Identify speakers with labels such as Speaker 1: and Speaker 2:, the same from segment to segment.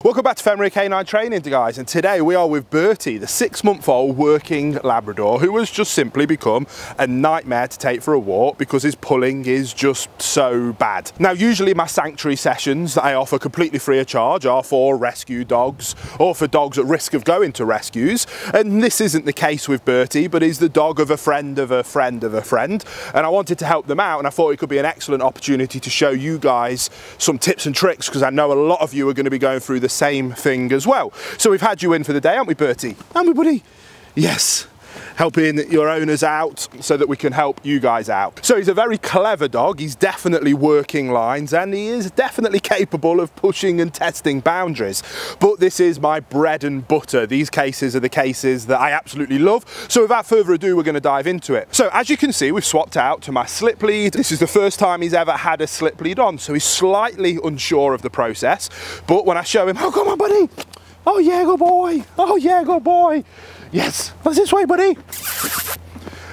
Speaker 1: Welcome back to Fenrir Canine Training, guys, and today we are with Bertie, the 6-month-old working Labrador who has just simply become a nightmare to take for a walk because his pulling is just so bad. Now, usually my sanctuary sessions that I offer completely free of charge are for rescue dogs or for dogs at risk of going to rescues, and this isn't the case with Bertie, but he's the dog of a friend of a friend of a friend, and I wanted to help them out, and I thought it could be an excellent opportunity to show you guys some tips and tricks because I know a lot of you are going to be going through the same thing as well. So we've had you in for the day, haven't we, Bertie? Haven't we, buddy? Yes. Helping your owners out so that we can help you guys out. So he's a very clever dog. He's definitely working lines and he is definitely capable of pushing and testing boundaries. But this is my bread and butter. These cases are the cases that I absolutely love. So without further ado, we're going to dive into it. So as you can see, we've swapped out to my slip lead. This is the first time he's ever had a slip lead on, so he's slightly unsure of the process. But when I show him, oh, come on, buddy. Oh yeah, good boy. Oh yeah, good boy. Yes, what's this way, buddy?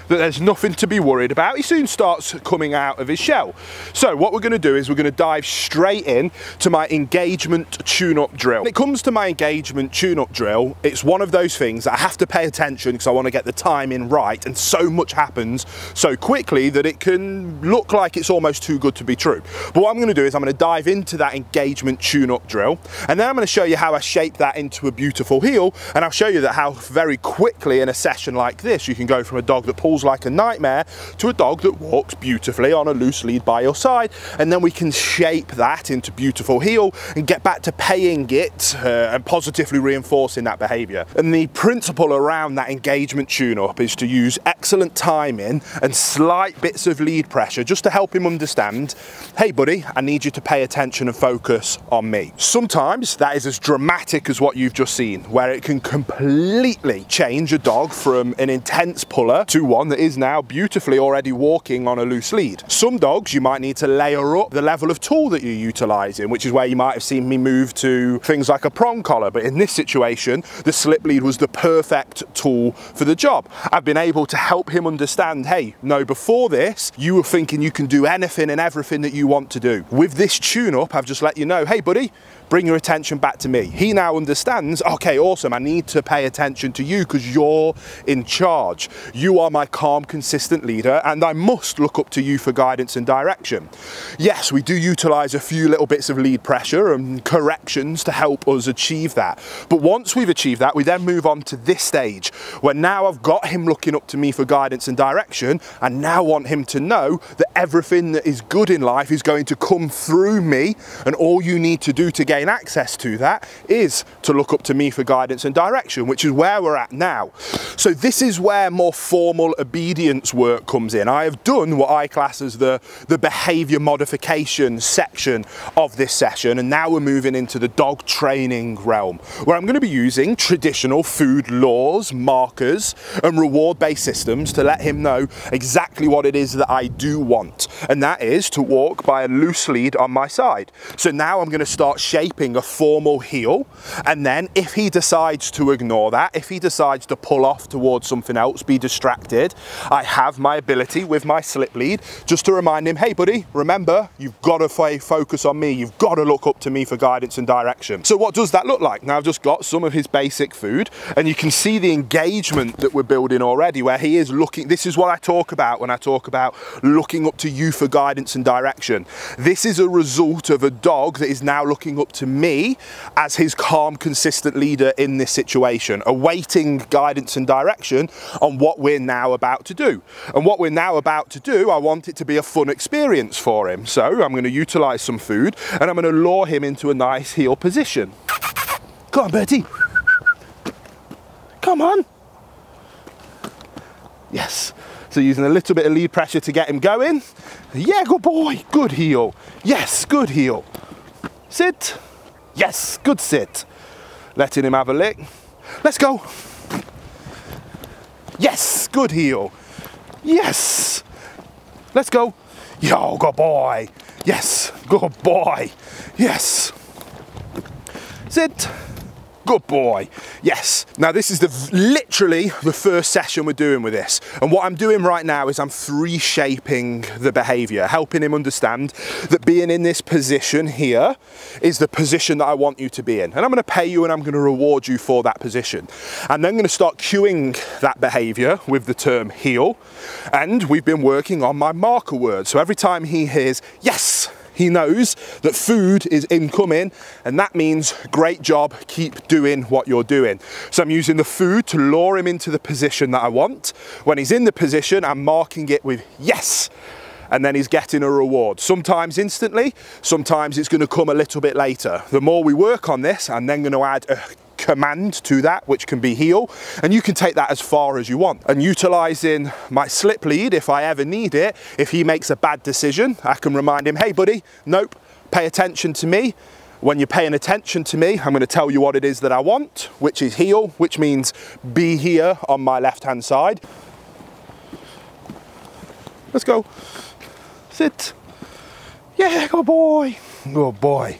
Speaker 1: That there's nothing to be worried about. He soon starts coming out of his shell. So what we're going to do is we're going to dive straight in to my engagement tune-up drill. When it comes to my engagement tune-up drill, it's one of those things that I have to pay attention because I want to get the timing right, and so much happens so quickly that it can look like it's almost too good to be true. But what I'm going to do is I'm going to dive into that engagement tune-up drill, and then I'm going to show you how I shape that into a beautiful heel, and I'll show you that how very quickly in a session like this you can go from a dog that pulls like a nightmare to a dog that walks beautifully on a loose lead by your side, and then we can shape that into beautiful heel and get back to paying it and positively reinforcing that behavior. And the principle around that engagement tune-up is to use excellent timing and slight bits of lead pressure just to help him understand, hey buddy, I need you to pay attention and focus on me. Sometimes that is as dramatic as what you've just seen, where it can completely change a dog from an intense puller to one that is now beautifully already walking on a loose lead. Some dogs you might need to layer up the level of tool that you're utilizing, which is where you might have seen me move to things like a prong collar, but in this situation the slip lead was the perfect tool for the job. I've been able to help him understand, hey, no, before this you were thinking you can do anything and everything that you want to do. With this tune-up, I've just let you know, hey buddy, bring your attention back to me. He now understands, okay, awesome, I need to pay attention to you because you're in charge. You are my calm, consistent leader, and I must look up to you for guidance and direction. Yes, we do utilize a few little bits of lead pressure and corrections to help us achieve that. But once we've achieved that, we then move on to this stage where now I've got him looking up to me for guidance and direction. I now want him to know that everything that is good in life is going to come through me, and all you need to do to gain access to that is to look up to me for guidance and direction, which is where we're at now. So this is where more formal obedience work comes in. I have done what I class as the behavior modification section of this session, and now we're moving into the dog training realm, where I'm going to be using traditional food laws, markers and reward-based systems to let him know exactly what it is that I do want, and that is to walk by a loose lead on my side. So now I'm going to start shaping a formal heel, and then if he decides to ignore that, if he decides to pull off towards something else, be distracted, I have my ability with my slip lead just to remind him, hey buddy, remember, you've got to focus on me, you've got to look up to me for guidance and direction. So what does that look like? Now I've just got some of his basic food, and you can see the engagement that we're building already, where he is looking. This is what I talk about when I talk about looking up to you for guidance and direction. This is a result of a dog that is now looking up to me as his calm, consistent leader in this situation, awaiting guidance and direction on what we're now about to do. And what we're now about to do, I want it to be a fun experience for him. So I'm going to utilize some food, and I'm going to lure him into a nice heel position. Come on, Bertie. Come on. Yes. So using a little bit of lead pressure to get him going. Yeah, good boy. Good heel. Yes, good heel. Sit. Yes, good sit. Letting him have a lick. Let's go. Yes, good heel. Yes. Let's go. Yo, good boy. Yes, good boy. Yes. Sit. Good boy. Yes. Now this is literally the first session we're doing with this. And what I'm doing right now is I'm reshaping the behavior, helping him understand that being in this position here is the position that I want you to be in. And I'm going to pay you and I'm going to reward you for that position. And then I'm going to start cueing that behavior with the term heel. And we've been working on my marker word. So every time he hears yes, he knows that food is incoming, and that means great job, keep doing what you're doing. So I'm using the food to lure him into the position that I want. When he's in the position, I'm marking it with yes, and then he's getting a reward. Sometimes instantly, sometimes it's going to come a little bit later. The more we work on this, I'm then going to add a command to that, which can be heel, and you can take that as far as you want. And utilizing my slip lead, if I ever need it, if he makes a bad decision, I can remind him, hey buddy, nope, pay attention to me. When you're paying attention to me, I'm going to tell you what it is that I want, which is heel, which means be here on my left hand side. Let's go. Sit. Yeah, good boy. Good boy.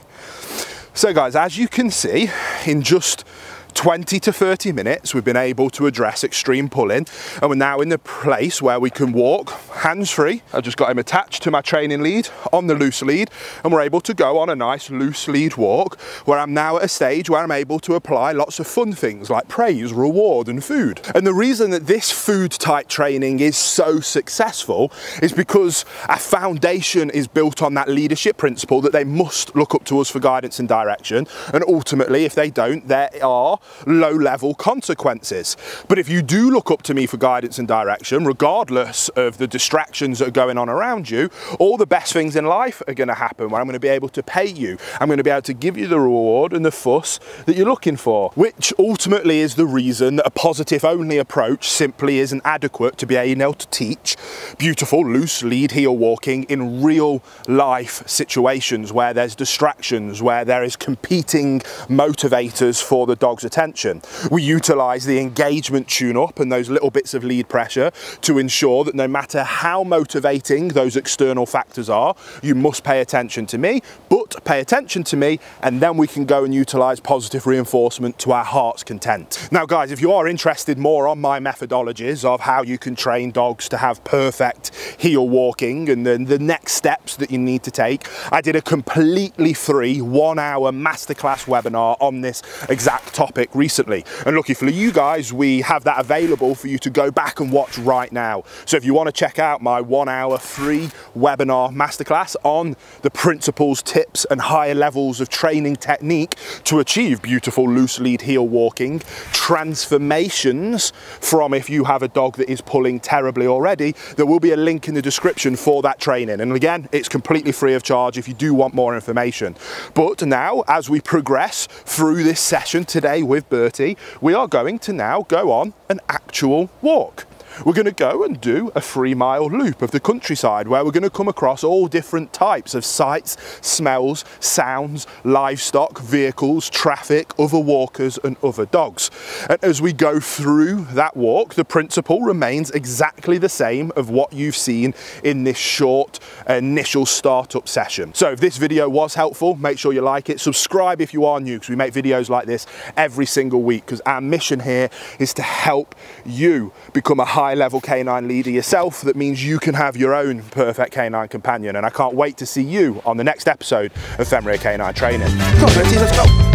Speaker 1: So guys, as you can see, in just 20 to 30 minutes, we've been able to address extreme pulling, and we're now in the place where we can walk hands-free. I just got him attached to my training lead on the loose lead, and we're able to go on a nice loose lead walk where I'm now at a stage where I'm able to apply lots of fun things like praise, reward, and food. And the reason that this food type training is so successful is because our foundation is built on that leadership principle that they must look up to us for guidance and direction, and ultimately if they don't, there are low-level consequences. But if you do look up to me for guidance and direction, regardless of the distractions that are going on around you, all the best things in life are going to happen, where I'm going to be able to pay you, I'm going to be able to give you the reward and the fuss that you're looking for, which ultimately is the reason that a positive only approach simply isn't adequate to be able to teach beautiful loose lead heel walking in real life situations where there's distractions, where there is competing motivators for the dog's attention. We utilize the engagement tune-up and those little bits of lead pressure to ensure that no matter how motivating those external factors are, you must pay attention to me, but pay attention to me, and then we can go and utilize positive reinforcement to our heart's content. Now guys, if you are interested more on my methodologies of how you can train dogs to have perfect heel walking and then the next steps that you need to take, I did a completely free 1 hour masterclass webinar on this exact topic recently, and lucky for you guys, we have that available for you to go back and watch right now. So if you want to check out my 1 hour free webinar masterclass on the principles, tips and higher levels of training technique to achieve beautiful loose lead heel walking transformations from if you have a dog that is pulling terribly already, there will be a link in the description for that training, and again, it's completely free of charge if you do want more information. But now, as we progress through this session today with Bertie, we are going to now go on an actual walk. We're going to go and do a 3-mile loop of the countryside where we're going to come across all different types of sights, smells, sounds, livestock, vehicles, traffic, other walkers and other dogs. And as we go through that walk, the principle remains exactly the same of what you've seen in this short initial startup session. So if this video was helpful, make sure you like it, subscribe if you are new, because we make videos like this every single week, because our mission here is to help you become a high-level canine leader yourself. That means you can have your own perfect canine companion, and I can't wait to see you on the next episode of Fenrir Canine Training. Come on, Bertie, let's go.